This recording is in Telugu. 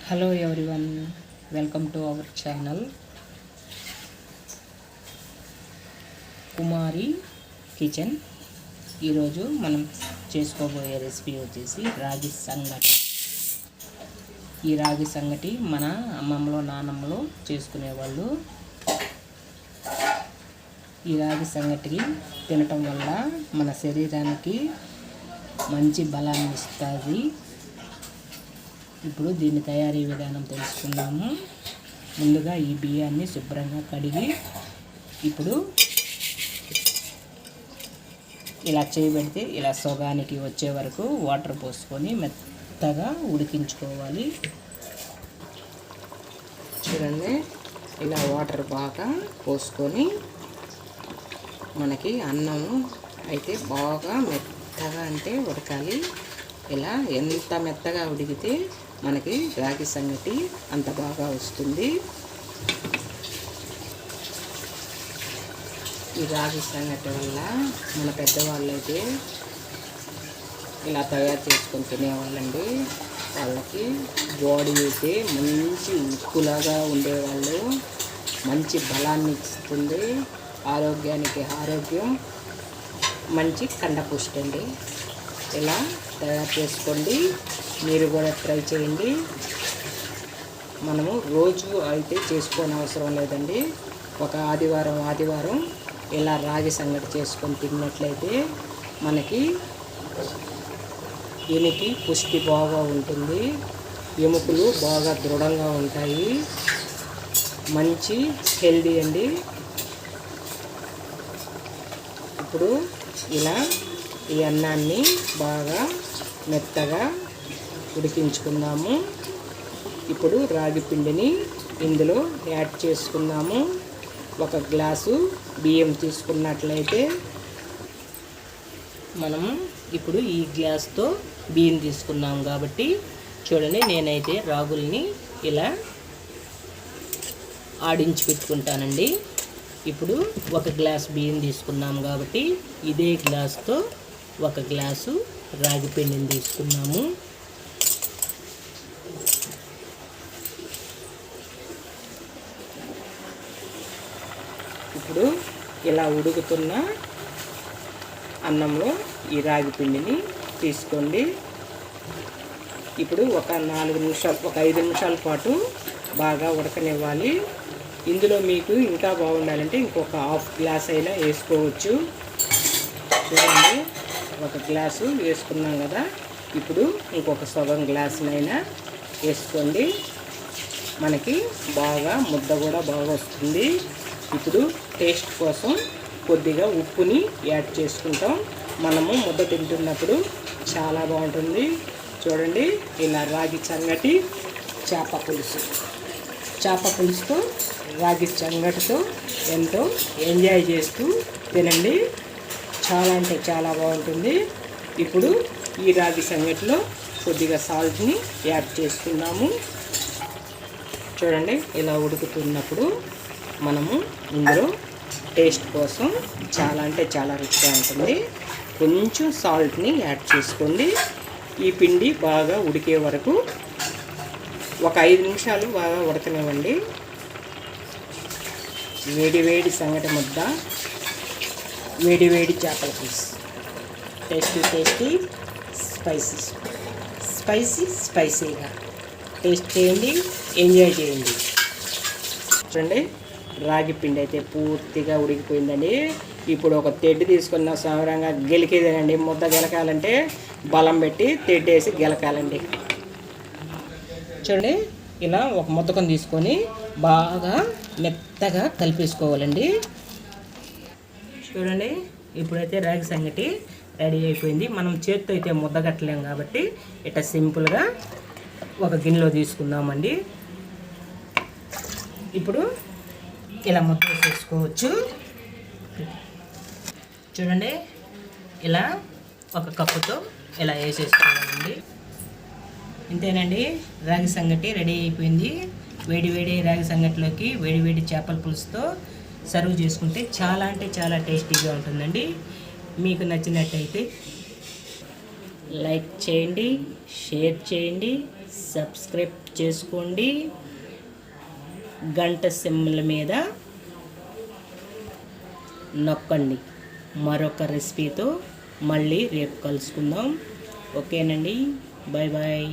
Hello everyone, welcome to our channel Kumari kitchen. ఈరోజు మనం చేసుకోబోయే రెసిపీ వచ్చేసి రాగి సంగటి. ఈ రాగి సంగటి మన అమ్మమ్మలో నాన్నమ్మలో చేసుకునేవాళ్ళు. ఈ రాగి సంగటికి తినటం వల్ల మన శరీరానికి మంచి బలాన్ని ఇస్తుంది. ఇప్పుడు దీని తయారీ విధానం తెలుసుకుందాము. ముందుగా ఈ బియ్యాన్ని శుభ్రంగా కడిగి ఇప్పుడు ఇలా చేయబెడితే ఇలా సొగానికి వచ్చే వరకు వాటర్ పోసుకొని మెత్తగా ఉడికించుకోవాలి. చూడండి, ఇలా వాటర్ బాగా పోసుకొని మనకి అన్నము అయితే బాగా మెత్తగా అంటే ఉడకాలి. ఇలా ఎంత మెత్తగా ఉడికితే మనకి రాగి సంగటి అంత బాగా వస్తుంది. ఈ రాగి సంగటి వల్ల మన పెద్దవాళ్ళు అయితే ఇలా తయారు చేసుకొని తినేవాళ్ళండి. వాళ్ళకి బాడీ అయితే మంచి ఉక్కులాగా ఉండేవాళ్ళు. మంచి బలాన్ని ఇస్తుంది. ఆరోగ్యానికి ఆరోగ్యం, మంచి కండపుష్టి అండి. ఇలా తయారు చేసుకోండి, మీరు కూడా ట్రై చేయండి. మనము రోజు అయితే చేసుకోని అవసరం లేదండి. ఒక ఆదివారం ఇలా రాగి సంగటి చేసుకొని తిన్నట్లయితే మనకి ఎనికి పుష్టి బాగా ఉంటుంది. ఎముకలు బాగా దృఢంగా ఉంటాయి. మంచి హెల్దీ అండి. ఇప్పుడు ఇలా ఈ అన్నాన్ని బాగా మెత్తగా ఉడికించుకుందాము. ఇప్పుడు రాగి పిండిని ఇందులో యాడ్ చేసుకుందాము. ఒక గ్లాసు బియ్యం తీసుకున్నట్లయితే మనము ఇప్పుడు ఈ గ్లాస్తో బియ్యం తీసుకున్నాము కాబట్టి చూడండి, నేనైతే రాగుల్ని ఇలా ఆడించి పెట్టుకుంటానండి. ఇప్పుడు ఒక గ్లాస్ బియ్యం తీసుకున్నాము కాబట్టి ఇదే గ్లాస్తో ఒక గ్లాసు రాగి పిండిని తీసుకున్నాము. ఇప్పుడు ఇలా ఉడుకుతున్న అన్నంలో ఈ రాగి పిండిని తీసుకోండి. ఇప్పుడు ఒక 5 నిమిషాల పాటు బాగా ఉడకనివ్వాలి. ఇందులో మీకు ఇంకా బాగుండాలంటే ఇంకొక హాఫ్ గ్లాస్ అయినా వేసుకోవచ్చు. చూడండి, ఒక గ్లాసు వేసుకున్నాం కదా, ఇప్పుడు ఇంకొక సగం గ్లాసునైనా వేసుకోండి. మనకి బాగా ముద్ద కూడా బాగా వస్తుంది. ఇప్పుడు టేస్ట్ కోసం కొద్దిగా ఉప్పుని యాడ్ చేసుకుంటాం. మనము ముద్ద తింటున్నప్పుడు చాలా బాగుంటుంది. చూడండి, ఇలా రాగి సంగటి చేప పులుసుతో రాగి సంగటితో ఎంతో ఎంజాయ్ చేస్తూ తినండి. చాలా అంటే చాలా బాగుంటుంది. ఇప్పుడు ఈ రాగి సంగటిలో కొద్దిగా సాల్ట్ని యాడ్ చేసుకున్నాము. చూడండి, ఇలా ఉడుకుతున్నప్పుడు మనము ఇందులో టేస్ట్ కోసం చాలా అంటే చాలా రుచిగా ఉంటుంది. కొంచెం సాల్ట్ని యాడ్ చేసుకోండి. ఈ పిండి బాగా ఉడికే వరకు ఒక 5 నిమిషాలు బాగా ఉడకనివ్వండి. వేడి సంగటి ముద్ద, వేడి చేపల పులుసు, టేస్టీ స్పైసీగా టేస్ట్ చేయండి, ఎంజాయ్ చేయండి. చూడండి, రాగి పిండి అయితే పూర్తిగా ఉడికిపోయిందండి. ఇప్పుడు ఒక తెడ్డు తీసుకున్న సాధారణంగా గెలికేదేనండి. ముద్ద గెలకాలంటే బలం పెట్టి తెడ్డేసి గెలకాలండి. చూడండి, ఇలా ఒక ముద్దకం తీసుకొని బాగా మెత్తగా కలిపేసుకోవాలండి. చూడండి, ఇప్పుడైతే రాగి సంగటి రెడీ అయిపోయింది. మనం చేత్తో అయితే ముద్ద కట్టలేం కాబట్టి ఇట్లా సింపుల్గా ఒక గిన్నెలో తీసుకుందామండి. ఇప్పుడు ఇలా ముద్ద వేసేసుకోవచ్చు. చూడండి, ఇలా ఒక కప్పుతో ఇలా వేసేసుకోవాలండి. ఇంతేనండి, రాగి సంగటి రెడీ అయిపోయింది. వేడి రాగి సంగటిలోకి వేడి చేపల పులుసుతో సర్వ్ చేసుకుంటే చాలా అంటే చాలా టేస్టీగా ఉంటుందండి. మీకు నచ్చినట్టయితే లైక్ చేయండి, షేర్ చేయండి, సబ్స్క్రైబ్ చేసుకోండి. గంట సింబల్ మీద నొక్కండి. మరొక రెసిపీతో మళ్ళీ రేపు కలుసుకుందాం. ఓకేనండి, బాయ్ బాయ్.